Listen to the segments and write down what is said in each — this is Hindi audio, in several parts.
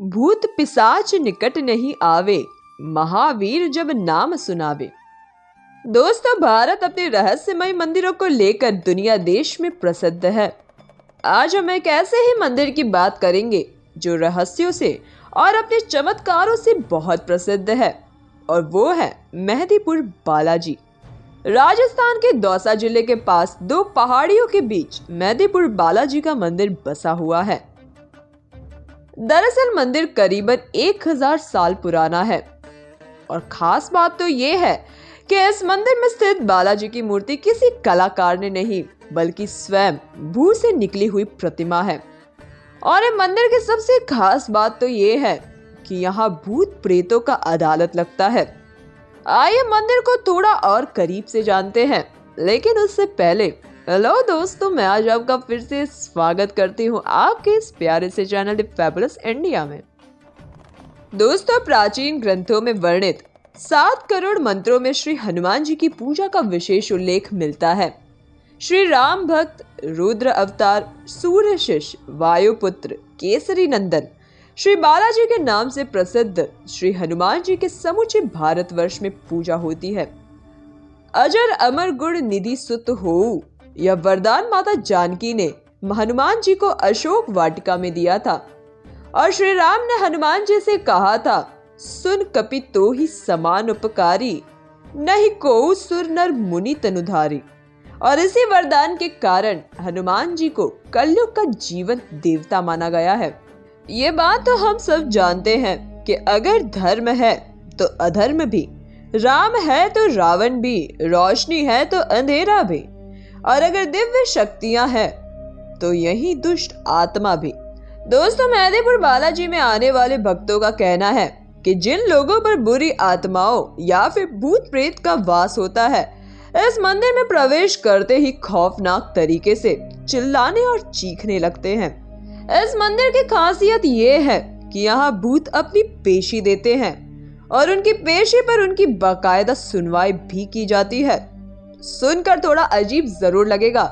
भूत पिशाच निकट नहीं आवे, महावीर जब नाम सुनावे। दोस्तों, भारत अपने रहस्यमय मंदिरों को लेकर दुनिया देश में प्रसिद्ध है। आज हम एक ऐसे ही मंदिर की बात करेंगे जो रहस्यों से और अपने चमत्कारों से बहुत प्रसिद्ध है, और वो है मेहंदीपुर बालाजी। राजस्थान के दौसा जिले के पास दो पहाड़ियों के बीच मेहंदीपुर बालाजी का मंदिर बसा हुआ है। दरअसल मंदिर करीबन 1000 साल पुराना है, और खास बात तो ये है कि इस मंदिर में स्थित बालाजी की मूर्ति किसी कलाकार ने नहीं, बल्कि स्वयं भू से निकली हुई प्रतिमा है। और इस मंदिर की सबसे खास बात तो ये है कि यहाँ भूत प्रेतों का अदालत लगता है। आइए मंदिर को थोड़ा और करीब से जानते हैं, लेकिन उससे पहले हेलो दोस्तों, मैं आज आपका फिर से स्वागत करती हूँ आपके इस प्यारे से चैनल द फैबुलस इंडिया में। दोस्तों, प्राचीन ग्रंथों में वर्णित 7 करोड़ मंत्रों में श्री हनुमान जी की पूजा का विशेष उल्लेख मिलता है। श्री राम भक्त, रुद्र अवतार, सूर्य शिष्य, वायुपुत्र, केसरी नंदन, श्री बालाजी के नाम से प्रसिद्ध श्री हनुमान जी के समूचे भारतवर्ष में पूजा होती है। अजर अमर गुण निधि सुत हो, यह वरदान माता जानकी ने हनुमान जी को अशोक वाटिका में दिया था। और श्री राम ने हनुमान जी से कहा था, सुन कपि तो ही समान उपकारी, नहीं को सुर नर मुनि तनुधारी। और इसी वरदान के कारण हनुमान जी को कलयुग का जीवन देवता माना गया है। ये बात तो हम सब जानते हैं कि अगर धर्म है तो अधर्म भी, राम है तो रावण भी, रोशनी है तो अंधेरा भी, और अगर दिव्य शक्तियां हैं तो यही दुष्ट आत्मा भी। दोस्तों, मेहंदीपुर बालाजी में आने वाले भक्तों का कहना है कि जिन लोगों पर बुरी आत्माओं या फिर भूत प्रेत का वास होता है, इस मंदिर में प्रवेश करते ही खौफनाक तरीके से चिल्लाने और चीखने लगते हैं। इस मंदिर की खासियत ये है कि यहाँ भूत अपनी पेशी देते हैं, और उनकी पेशी पर उनकी बाकायदा सुनवाई भी की जाती है। सुनकर थोड़ा अजीब जरूर लगेगा,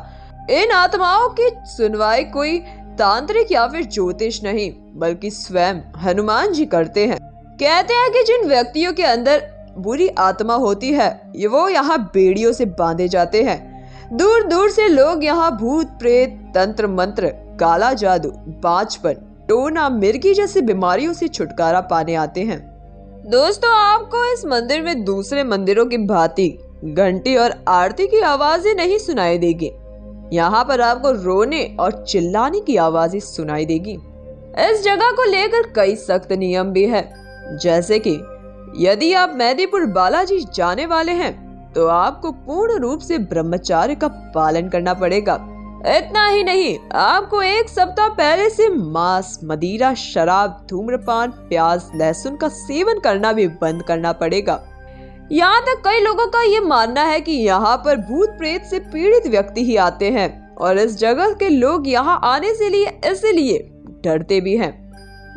इन आत्माओं की सुनवाई कोई तांत्रिक या फिर ज्योतिष नहीं, बल्कि स्वयं हनुमान जी करते हैं। कहते हैं कि जिन व्यक्तियों के अंदर बुरी आत्मा होती है, वो यहाँ बेड़ियों से बांधे जाते हैं। दूर दूर से लोग यहाँ भूत प्रेत, तंत्र मंत्र, काला जादू, बांझपन, टोना मिर्गी जैसी बीमारियों से छुटकारा पाने आते हैं। दोस्तों, आपको इस मंदिर में दूसरे मंदिरों की भांति घंटी और आरती की आवाजें नहीं सुनाई देगी। यहाँ पर आपको रोने और चिल्लाने की आवाजें सुनाई देगी। इस जगह को लेकर कई सख्त नियम भी है, जैसे कि यदि आप मेहंदीपुर बालाजी जाने वाले हैं तो आपको पूर्ण रूप से ब्रह्मचर्य का पालन करना पड़ेगा। इतना ही नहीं, आपको 1 सप्ताह पहले से मांस, मदिरा, शराब, धूम्रपान, प्याज, लहसुन का सेवन करना भी बंद करना पड़ेगा। यहाँ तक कई लोगों का ये मानना है कि यहाँ पर भूत प्रेत से पीड़ित व्यक्ति ही आते हैं, और इस जगह के लोग यहाँ आने से इसलिए डरते भी हैं।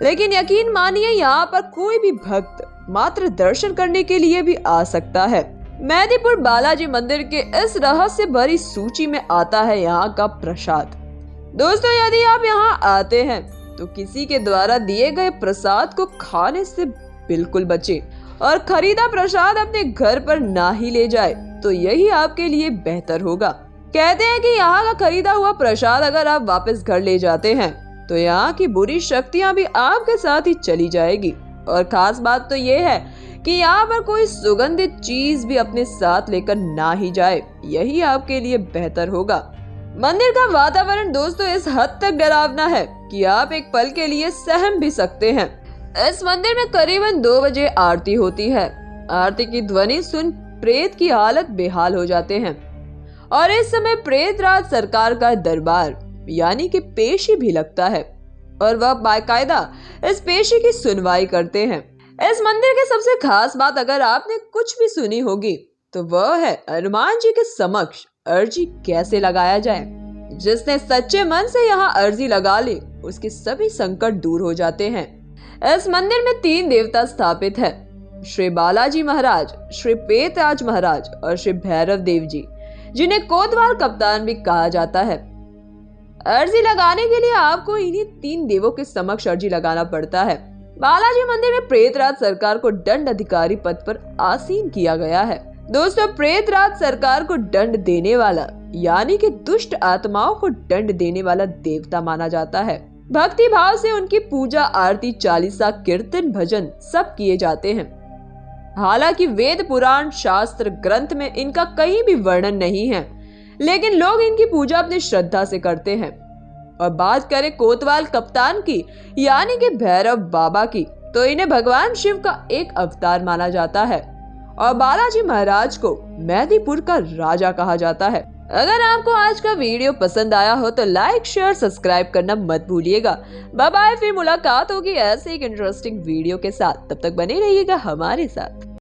लेकिन यकीन मानिए, यहाँ पर कोई भी भक्त मात्र दर्शन करने के लिए भी आ सकता है। मेहंदीपुर बालाजी मंदिर के इस रहस्य भरी सूची में आता है यहाँ का प्रसाद। दोस्तों, यदि आप यहाँ आते हैं तो किसी के द्वारा दिए गए प्रसाद को खाने से बिल्कुल बचें, और खरीदा प्रसाद अपने घर पर ना ही ले जाए, तो यही आपके लिए बेहतर होगा। कहते हैं कि यहाँ का खरीदा हुआ प्रसाद अगर आप वापस घर ले जाते हैं तो यहाँ की बुरी शक्तियाँ भी आपके साथ ही चली जाएगी। और खास बात तो ये है कि यहाँ पर कोई सुगंधित चीज भी अपने साथ लेकर ना ही जाए, यही आपके लिए बेहतर होगा। मंदिर का वातावरण दोस्तों इस हद तक डरावना है कि आप एक पल के लिए सहम भी सकते हैं। इस मंदिर में करीबन 2 बजे आरती होती है। आरती की ध्वनि सुन प्रेत की हालत बेहाल हो जाते हैं, और इस समय प्रेत राज सरकार का दरबार यानी कि पेशी भी लगता है, और वह बाकायदा इस पेशी की सुनवाई करते हैं। इस मंदिर की सबसे खास बात अगर आपने कुछ भी सुनी होगी तो वह है हनुमान जी के समक्ष अर्जी कैसे लगाया जाए। जिसने सच्चे मन से यहाँ अर्जी लगा ली, उसके सभी संकट दूर हो जाते हैं। इस मंदिर में 3 देवता स्थापित है, श्री बालाजी महाराज, श्री पेतराज महाराज और श्री भैरव देव जी, जिन्हें कोतवाल कप्तान भी कहा जाता है। अर्जी लगाने के लिए आपको इन्हीं 3 देवों के समक्ष अर्जी लगाना पड़ता है। बालाजी मंदिर में प्रेतराज सरकार को दंड अधिकारी पद पर आसीन किया गया है। दोस्तों, प्रेतराज सरकार को दंड देने वाला यानी कि दुष्ट आत्माओं को दंड देने वाला देवता माना जाता है। भक्ति भाव से उनकी पूजा, आरती, चालीसा, कीर्तन, भजन सब किए जाते हैं। हालांकि वेद, पुराण, शास्त्र, ग्रंथ में इनका कहीं भी वर्णन नहीं है, लेकिन लोग इनकी पूजा अपनी श्रद्धा से करते हैं। और बात करें कोतवाल कप्तान की यानी कि भैरव बाबा की, तो इन्हें भगवान शिव का एक अवतार माना जाता है और बालाजी महाराज को मेहंदीपुर का राजा कहा जाता है। अगर आपको आज का वीडियो पसंद आया हो तो लाइक, शेयर, सब्सक्राइब करना मत भूलिएगा। बाय बाय, फिर मुलाकात होगी ऐसे एक इंटरेस्टिंग वीडियो के साथ। तब तक बने रहिएगा हमारे साथ।